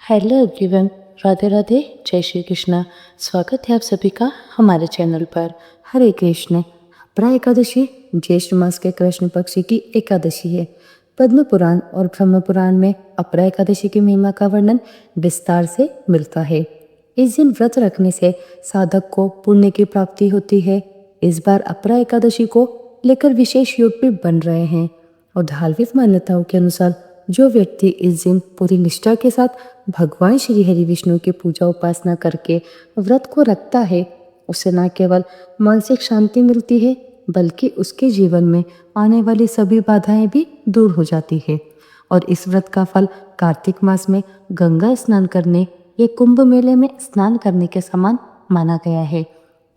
Hello everyone, Radhe Radhe, जय श्री कृष्णा। स्वागत है आप सभी का हमारे चैनल पर। हरे कृष्ण। अपरा एकादशी ज्येष्ठ मास के कृष्ण पक्ष की एकादशी है। पद्म पुराण और ब्रह्म पुराण में अपरा एकादशी की महिमा का वर्णन विस्तार से मिलता है। इस दिन व्रत रखने से साधक को पुण्य की प्राप्ति होती है। इस बार अपरा एकादशी को लेकर विशेष योग भी बन रहे हैं और धार्मिक मान्यताओं के अनुसार जो व्यक्ति इस दिन पूरी निष्ठा के साथ भगवान श्री हरि विष्णु की पूजा उपासना करके व्रत को रखता है, उसे न केवल मानसिक शांति मिलती है बल्कि उसके जीवन में आने वाली सभी बाधाएं भी दूर हो जाती है। और इस व्रत का फल कार्तिक मास में गंगा स्नान करने या कुंभ मेले में स्नान करने के समान माना गया है।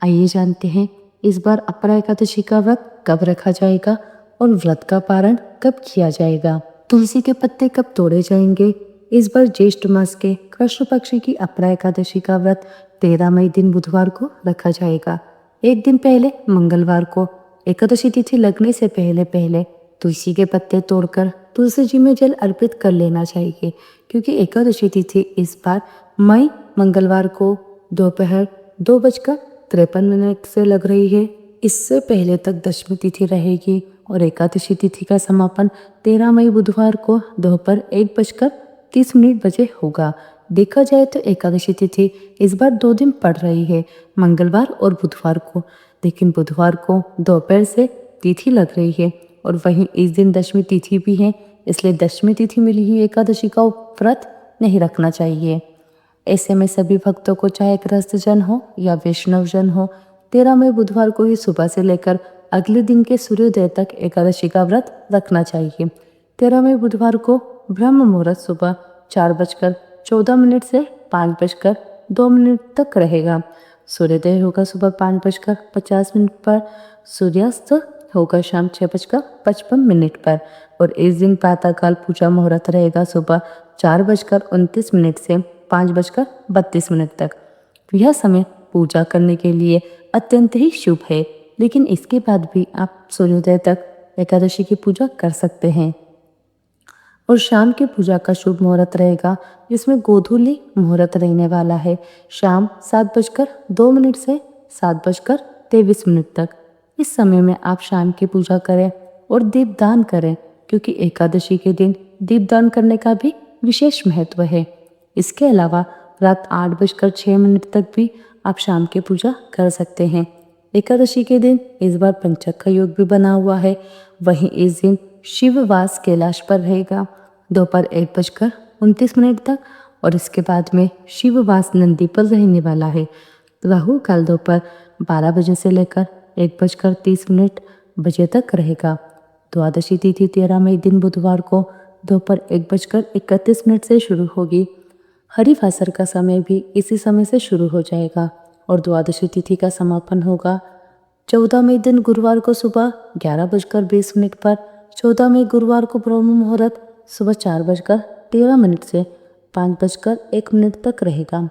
आइए जानते हैं इस बार अपरा एकादशी का व्रत कब रखा जाएगा और व्रत का पारण कब किया जाएगा। तुलसी के पत्ते कब तोड़े जाएंगे। इस बार ज्येष्ठ मास के कृष्ण पक्ष की अपरा एकादशी का व्रत 13 मई दिन बुधवार को रखा जाएगा। एक दिन पहले मंगलवार को एकादशी तिथि लगने से पहले पहले तुलसी के पत्ते तोड़कर तुलसी जी में जल अर्पित कर लेना चाहिए, क्योंकि एकादशी तिथि इस बार मई मंगलवार को दोपहर 2:53 से लग रही है। इससे पहले तक दशमी तिथि रहेगी और एकादशी तिथि का समापन 13 मई बुधवार को दोपहर 1:30 बजे होगा। देखा जाए तो एकादशी तिथि इस बार 2 दिन पड़ रही है, मंगलवार और बुधवार को, लेकिन बुधवार को दोपहर से तिथि लग रही है और वहीं इस दिन दशमी तिथि भी है, इसलिए दशमी तिथि मिली हुई एकादशी का व्रत नहीं रखना चाहिए। ऐसे में सभी भक्तों को चाहे गृहस्थ जन हो या वैष्णव जन हो, 13 मई बुधवार को ही सुबह से लेकर अगले दिन के सूर्योदय तक एकादशी का व्रत रखना चाहिए। 13 मई बुधवार को ब्रह्म मुहूर्त सुबह 4:14 से 5:02 तक रहेगा। सूर्योदय होगा सुबह 5:50 पर, सूर्यास्त होगा शाम 6:55 पर और इस दिन प्रातःकाल पूजा मुहूर्त रहेगा सुबह 4:29 से 5:32 तक। यह समय पूजा करने के लिए अत्यंत ही शुभ है, लेकिन इसके बाद भी आप सूर्योदय तक एकादशी की पूजा कर सकते हैं। और शाम की पूजा का शुभ मुहूर्त रहेगा, जिसमें गोधूली मुहूर्त रहने वाला है, शाम 7:02 से 7:23 तक। इस समय में आप शाम की पूजा करें और दीपदान करें, क्योंकि एकादशी के दिन दीपदान करने का भी विशेष महत्व है। इसके अलावा रात 8:06 तक भी आप शाम की पूजा कर सकते हैं। एकादशी के दिन इस बार पंचक का योग भी बना हुआ है। वहीं इस दिन शिववास कैलाश पर रहेगा दोपहर 1:29 तक और इसके बाद में शिववास नंदी पर रहने वाला है। राहु काल दोपहर 12 बजे से लेकर 1:30 बजे तक रहेगा। द्वादशी तिथि 13 मई दिन बुधवार को दोपहर 1:31 से शुरू होगी। हरिवासर का समय भी इसी समय से शुरू हो जाएगा और द्वादशी तिथि का समापन होगा 14 मई दिन गुरुवार को सुबह 11:20 पर। 14 मई गुरुवार को ब्रह्म मुहूर्त सुबह 4:13 से 5:01 तक रहेगा।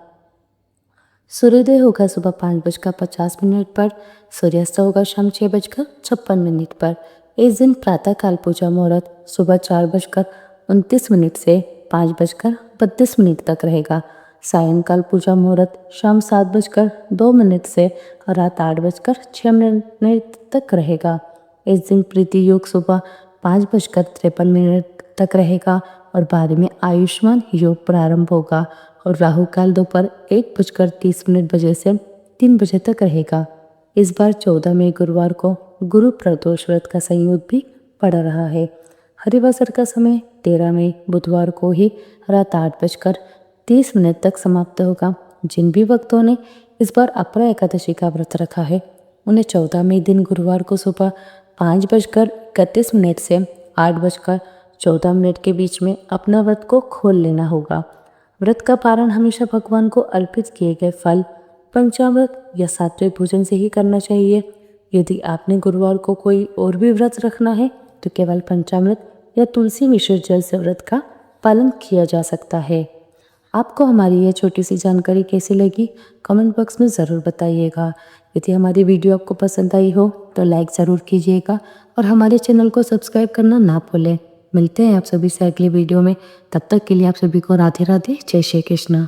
सूर्योदय होगा सुबह 5:50 पर, सूर्यास्त होगा शाम 6:56 पर। इस दिन प्रातःकाल पूजा मुहूर्त सुबह 4:29 से 5:32 तक रहेगा। सायंकाल पूजा मुहूर्त शाम 7:02 से रात 8:06 तक रहेगा। इस दिन प्रीति योग सुबह 5:53 तक रहेगा और बाद में आयुष्मान योग प्रारंभ होगा और राहु काल दोपहर 1:30 बजे से 3 बजे तक रहेगा। इस बार 14 मई गुरुवार को गुरु प्रदोष व्रत का संयोग भी पड़ रहा है। हरिवासर का समय 13 मई बुधवार को ही रात 8:30 तक समाप्त होगा। जिन भी भक्तों ने इस बार अपरा एकादशी का व्रत रखा है, उन्हें 14 मई दिन गुरुवार को सुबह 5:31 से 8:14 के बीच में अपना व्रत को खोल लेना होगा। व्रत का पारण हमेशा भगवान को अर्पित किए गए फल, पंचामृत या सात्विक भोजन से ही करना चाहिए। यदि आपने गुरुवार को कोई और भी व्रत रखना है तो केवल पंचामृत या तुलसी मिश्रित जल से व्रत का पालन किया जा सकता है। आपको हमारी यह छोटी सी जानकारी कैसी लगी, कमेंट बॉक्स में ज़रूर बताइएगा। यदि हमारी वीडियो आपको पसंद आई हो तो लाइक ज़रूर कीजिएगा और हमारे चैनल को सब्सक्राइब करना ना भूलें। मिलते हैं आप सभी से अगले वीडियो में। तब तक के लिए आप सभी को राधे राधे, जय श्री कृष्ण।